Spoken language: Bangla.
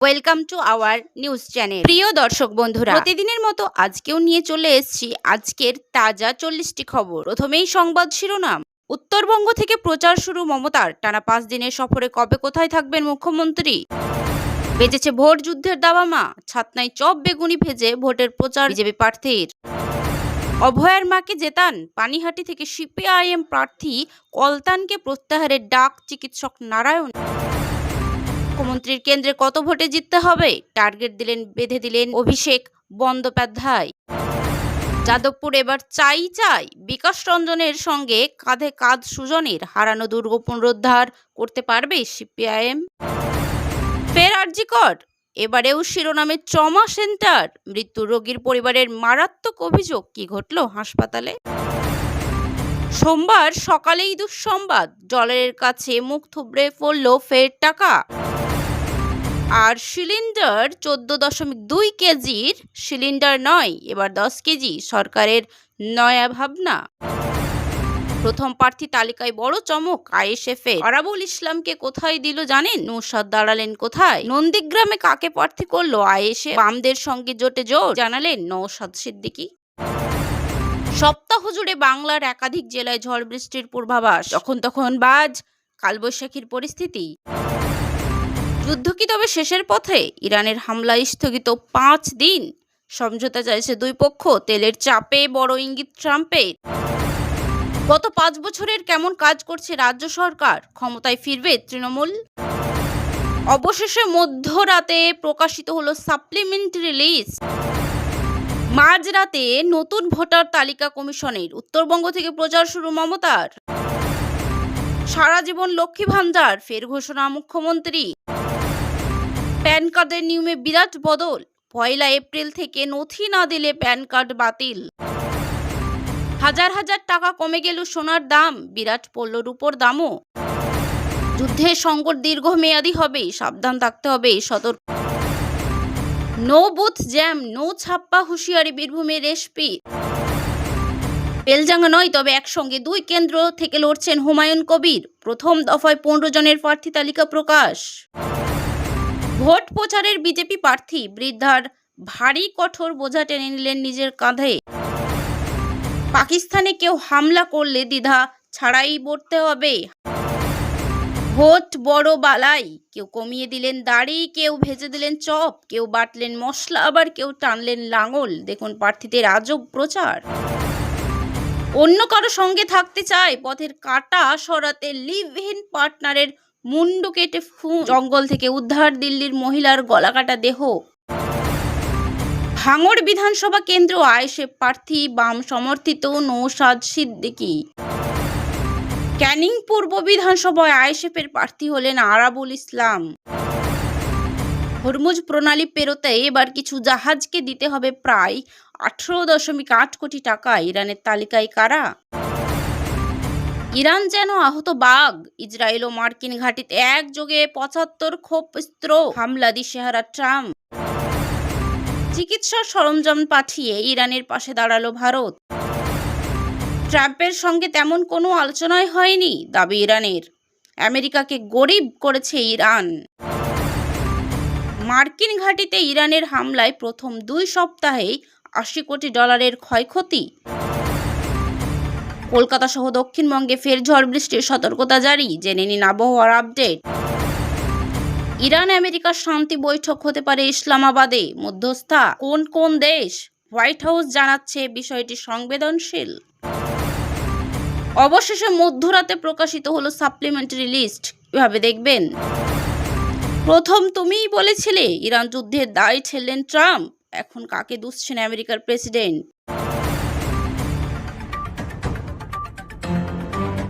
Welcome to our news channel. প্রিয় দর্শক বন্ধুরা, প্রতিদিনের মতো আজকেও নিয়ে চলে এসেছি আজকের তাজা 40টি খবর। প্রথমেই সংবাদ শিরোনাম। উত্তরবঙ্গ থেকে প্রচার শুরু মমতার। টানা 5 দিনের সফরে কবে কোথায় থাকবেন মুখ্যমন্ত্রী? বেজেছে ভোট যুদ্ধের দাবামা। ছাতনায় চপ বেগুনি ভেজে ভোটের প্রচার বিজেপি প্রার্থীর। অভয়ার মাকে জেতান। পানিহাটি থেকে সিপিআইএম প্রার্থী কলতানকে প্রত্যাহারের ডাক চিকিৎসক নারায়ণ। মুখ্যমন্ত্রীর কেন্দ্রে কত ভোটে জিততে হবে টার্গেট বেঁধে দিলেন অভিষেক বন্দ্যোপাধ্যায়। যাদবপুর এবার চাই বিকাশ রঞ্জনের সঙ্গে কাঁধে কাঁধ সুজনের। হারানো দুর্গ পুনরুদ্ধার করতে পারবে সিপিআইএম। ফের আরজি কর, এবারেও শিরোনামে ট্রমা সেন্টার। মৃত্যু রোগীর পরিবারের মারাত্মক অভিযোগ। কি ঘটল হাসপাতালে? সোমবার সকালেই দুঃসংবাদ, ডলারের কাছে মুখ থুবড়ে পড়ল ফের টাকা। আর সিলিন্ডার 14.2 কেজির সিলিন্ডার নয়, এবার 10 কেজি। সরকারের নয়া ভাবনা। প্রথম প্রার্থী তালিকায় বড় চমক আইএসএফ এ। আরাবুল ইসলামকে কোথায় দিল জানেন? নৌশাদ দাঁড়ালেন কোথায়? নন্দীগ্রামে কাকে প্রার্থী করলো আইএসএফ? বামদের সঙ্গে জোটে জোর, জানালেন নওশাদ সিদ্দিকী। সপ্তাহ জুড়ে বাংলার একাধিক জেলায় ঝড় বৃষ্টির পূর্বাভাস। যখন তখন বাজ, কালবৈশাখীর পরিস্থিতি। যুদ্ধ কি তবে শেষের পথে? ইরানের হামলা স্থগিত 5 দিন। সমঝোতা চাইছে দুই পক্ষ। তেলের চাপে বড় ইঙ্গিত ট্রাম্পের। গত 5 বছরের কেমন কাজ করছে রাজ্য সরকার? ক্ষমতায় ফিরবে তৃণমূল? অবশেষে মধ্যরাতে প্রকাশিত হলো সাপ্লিমেন্টারি লিস্ট। মাঝরাতে নতুন ভোটার তালিকা কমিশনের। উত্তরবঙ্গ থেকে প্রচার শুরু মমতার। সারা জীবন লক্ষ্মী ভান্ডার, ফের ঘোষণা মুখ্যমন্ত্রী। প্যান কার্ডের নিয়মে বিরাট বদল। 1 এপ্রিল থেকে নথি না দিলে প্যান কার্ড বাতিল। হাজার হাজার টাকা কমে গেল সোনার দাম। বিরাট পড়ল রূপোর দামও। যুদ্ধের সংকট দীর্ঘমেয়াদী হবে, সাবধান থাকতে হবে, সতর্ক। নো বুথ জ্যাম, নো ছাপ্পা হুঁশিয়ারি বীরভূমের এসপি। বেলজাঙ্গা নয়, তবে একসঙ্গে 2 কেন্দ্র থেকে লড়ছেন হুমায়ুন কবির। প্রথম দফায় 15 জনের প্রার্থী তালিকা প্রকাশ। ভোট প্রচারের বিজেপি প্রার্থী বৃদ্ধার ভারী কঠোর বোঝা টেনে নিলেন নিজের কাঁধে। পাকিস্তানে কেউ হামলা করলে দ্বিধা ছাড়াই বলতে হবে। ভোট বড় বালাই। কেউ কমিয়ে দিলেন দাড়ি, কেউ ভেজে দিলেন চপ, কেউ বাটলেন মশলা, আবার কেউ টানলেন লাঙল। দেখুন প্রার্থীদের আজব প্রচার। অন্য কারো সঙ্গে থাকতে চায়, পথের কাঁটা সরাতে লিভ ইন পার্টনারের মুন্ডু কেটে জঙ্গল থেকে উদ্ধার দিল্লির মহিলার গলাকাটা দেহ। ভাঙড় বিধানসভা কেন্দ্র আইএসএফ প্রার্থী বাম সমর্থিত নওশাদ সিদ্দিকী। ক্যানিং পূর্ব বিধানসভায় আইএসএফের প্রার্থী হলেন আরাবুল ইসলাম। হরমুজ প্রণালী পেরোতে এবার কিছু জাহাজকে দিতে হবে প্রায় 18.8 কোটি টাকা। ইরানের তালিকায় কারা? ইরান যেন আহত বাঘ। ইসরায়েল ও মার্কিন ঘাঁটিতে একযোগে 75 ক্ষেপণাস্ত্র হামলা, দিশেহারা ট্রাম্প। চিকিৎসার সরঞ্জাম পাঠিয়ে ইরানের পাশে দাঁড়ালো ভারত। ট্রাম্পের সঙ্গে তেমন কোনো আলোচনাই হয়নি, দাবি ইরানের। আমেরিকাকে গরিব করেছে ইরান। মার্কিন ঘাঁটিতে ইরানের হামলায় প্রথম 2 সপ্তাহেই $80 কোটি ক্ষয়ক্ষতি। কলকাতা সহ দক্ষিণবঙ্গে ফের ঝড় বৃষ্টির সতর্কতা জারি। জেনে নিন আবহাওয়ার আপডেট। ইরান আমেরিকার শান্তি বৈঠক হতে পারে ইসলামাবাদে। মধ্যস্থা কোন দেশ? হোয়াইট হাউস জানাচ্ছে বিষয়টি সংবেদনশীল। অবশেষে মধ্যরাতে প্রকাশিত হলো সাপ্লিমেন্টারি লিস্ট। কিভাবে দেখবেন? প্রথম তুমিই বলেছিলে ইরান যুদ্ধের দায় ঠেললেন ট্রাম্প। এখন কাকে দুষছেন আমেরিকার প্রেসিডেন্ট?